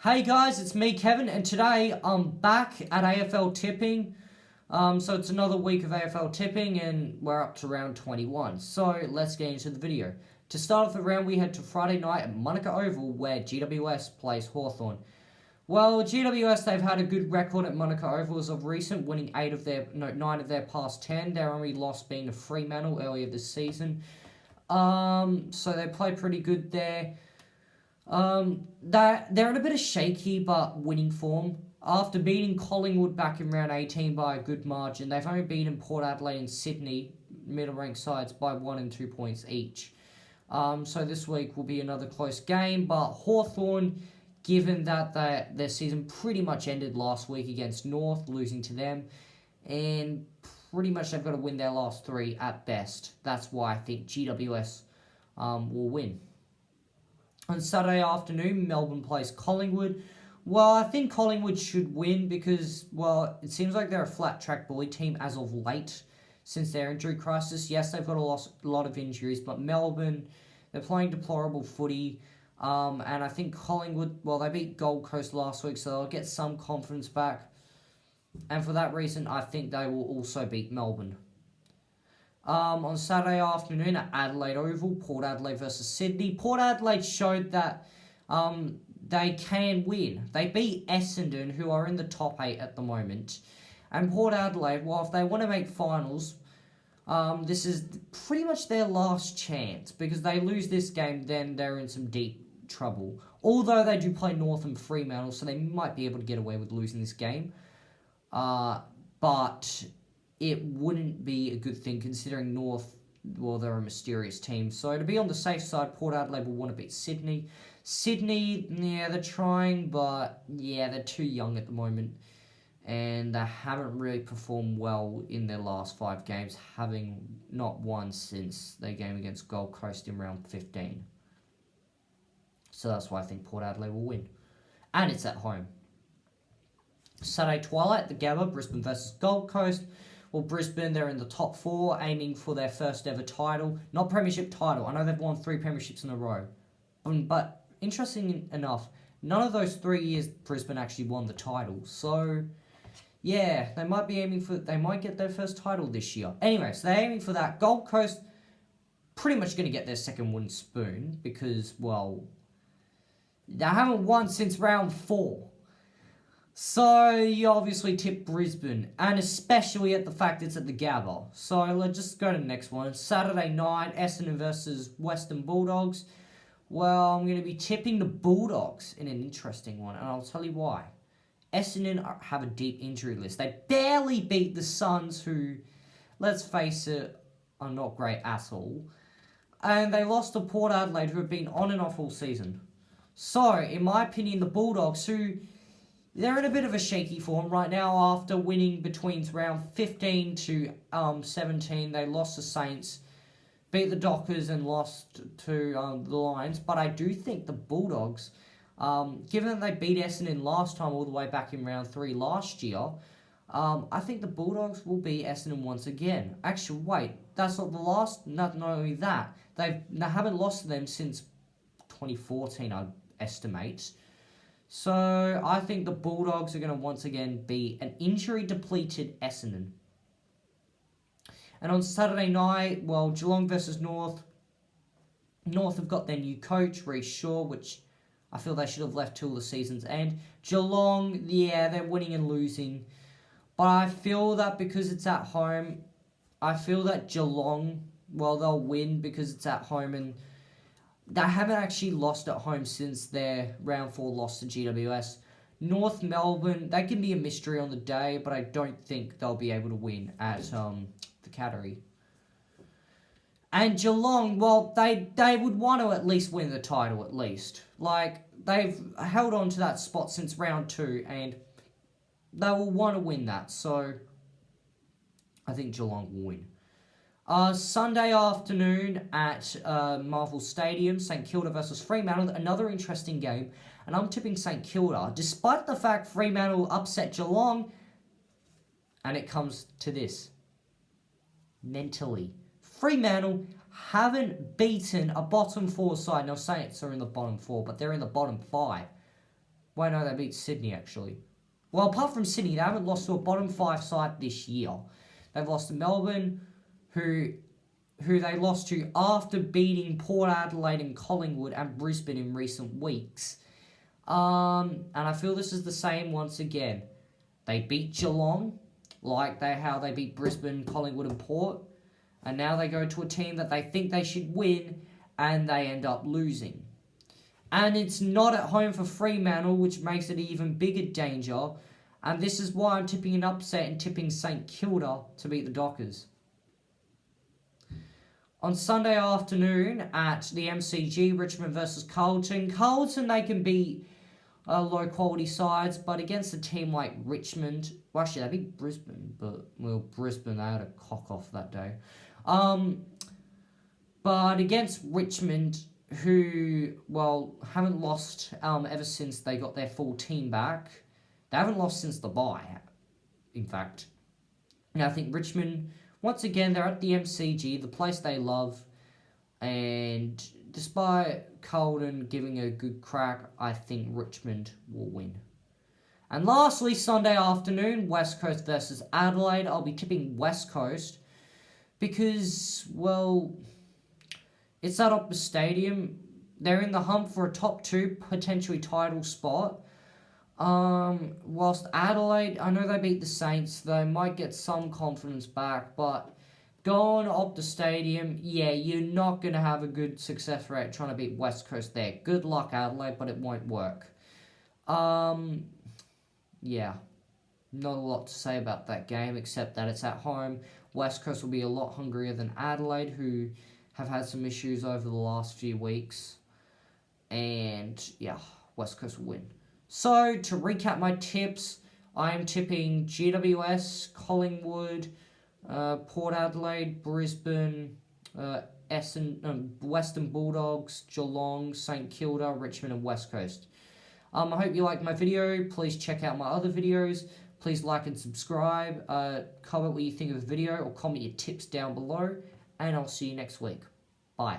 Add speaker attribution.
Speaker 1: Hey guys, it's me Kevin, and today I'm back at AFL Tipping. So it's another week of AFL Tipping, and we're up to round 21. So let's get into the video. To start off the round, we head to Friday night at Monaco Oval, where GWS plays Hawthorn. Well, GWS, they've had a good record at Monaco Oval as of recent, winning 9 of their past 10. Their only loss being to Fremantle earlier this season. So they play pretty good there. They're in a bit of shaky but winning form. After beating Collingwood back in round 18 by a good margin, they've only beaten Port Adelaide and Sydney, middle-ranked sides, by 1 and 2 points each. So this week will be another close game, but Hawthorn, given that their season pretty much ended last week against North, losing to them, and pretty much they've got to win their last 3 at best. That's why I think GWS will win. On Saturday afternoon, Melbourne plays Collingwood. Well, I think Collingwood should win because, well, it seems like they're a flat-track bully team as of late since their injury crisis. Yes, they've got a lot of injuries, but Melbourne, they're playing deplorable footy. And I think Collingwood, well, they beat Gold Coast last week, so they'll get some confidence back. And for that reason, I think they will also beat Melbourne. On Saturday afternoon at Adelaide Oval, Port Adelaide versus Sydney. Port Adelaide showed that they can win. They beat Essendon, who are in the top 8 at the moment. And Port Adelaide, well, if they want to make finals, this is pretty much their last chance. Because they lose this game, then they're in some deep trouble. Although they do play North and Fremantle, so they might be able to get away with losing this game. But it wouldn't be a good thing considering North, well, they're a mysterious team. So to be on the safe side, Port Adelaide will want to beat Sydney. Sydney, yeah, they're trying, but yeah, they're too young at the moment. And they haven't really performed well in their last 5 games, having not won since their game against Gold Coast in round 15. So that's why I think Port Adelaide will win. And it's at home. Saturday twilight, the Gabba, Brisbane versus Gold Coast. Well, Brisbane, they're in the top 4, aiming for their first ever title. Not premiership title. I know they've won 3 premierships in a row. But interesting enough, none of those 3 years Brisbane actually won the title. So, yeah, they might get their first title this year. Anyway, so they're aiming for that. Gold Coast, pretty much going to get their second wooden spoon because, well, they haven't won since round 4. So, you obviously tip Brisbane, and especially at the fact it's at the Gabba. So, let's just go to the next one. Saturday night, Essendon versus Western Bulldogs. Well, I'm going to be tipping the Bulldogs in an interesting one, and I'll tell you why. Essendon have a deep injury list. They barely beat the Suns, who, let's face it, are not great at all. And they lost to Port Adelaide, who have been on and off all season. So, in my opinion, the Bulldogs, who they're in a bit of a shaky form right now after winning between round 15 to 17. They lost to Saints, beat the Dockers and lost to the Lions. But I do think the Bulldogs, given that they beat Essendon last time all the way back in round 3 last year, I think the Bulldogs will beat Essendon once again. Actually, wait, that's not the last. Not only that, they haven't lost to them since 2014, I estimate. So, I think the Bulldogs are going to once again be an injury-depleted Essendon. And on Saturday night, well, Geelong versus North. North have got their new coach, Reece Shaw, which I feel they should have left till the season's end. Geelong, yeah, they're winning and losing. But I feel that because it's at home, I feel that Geelong, well, they'll win because it's at home and they haven't actually lost at home since their round 4 loss to GWS. North Melbourne, they can be a mystery on the day, but I don't think they'll be able to win at the Cattery. And Geelong, well, they would want to at least win the title, at least. Like, they've held on to that spot since round 2, and they will want to win that. So, I think Geelong will win. Sunday afternoon at Marvel Stadium, St Kilda versus Fremantle, another interesting game, and I'm tipping St Kilda, despite the fact Fremantle upset Geelong, and it comes to this. Mentally, Fremantle haven't beaten a bottom 4 side. Now, Saints are in the bottom 4, but they're in the bottom 5. Well, no, they beat Sydney, actually. Well, apart from Sydney, they haven't lost to a bottom 5 side this year. They've lost to Melbourne, who they lost to after beating Port Adelaide and Collingwood and Brisbane in recent weeks. And I feel this is the same once again. They beat Geelong, like how they beat Brisbane, Collingwood and Port. And now they go to a team that they think they should win, and they end up losing. And it's not at home for Fremantle, which makes it even bigger danger. And this is why I'm tipping an upset and tipping St Kilda to beat the Dockers. On Sunday afternoon at the MCG, Richmond versus Carlton. Carlton, they can beat low-quality sides, but against a team like Richmond... Well, actually, they beat Brisbane, but... Well, Brisbane, they had a cock-off that day. But against Richmond, who, well, haven't lost ever since they got their full team back. They haven't lost since the bye, in fact. And I think Richmond... Once again, they're at the MCG, the place they love, and despite Carlton giving a good crack, I think Richmond will win. And lastly, Sunday afternoon, West Coast versus Adelaide. I'll be tipping West Coast because, well, it's at Optus Stadium. They're in the hunt for a top 2, potentially title spot. Whilst Adelaide, I know they beat the Saints, they might get some confidence back, but going to Optus Stadium, yeah, you're not going to have a good success rate trying to beat West Coast there. Good luck, Adelaide, but it won't work. Yeah, not a lot to say about that game, except that it's at home. West Coast will be a lot hungrier than Adelaide, who have had some issues over the last few weeks. And, yeah, West Coast will win. So, to recap my tips, I am tipping GWS, Collingwood, Port Adelaide, Brisbane, Essendon, Western Bulldogs, Geelong, St Kilda, Richmond and West Coast. I hope you liked my video. Please check out my other videos. Please like and subscribe. Comment what you think of the video or comment your tips down below. And I'll see you next week. Bye.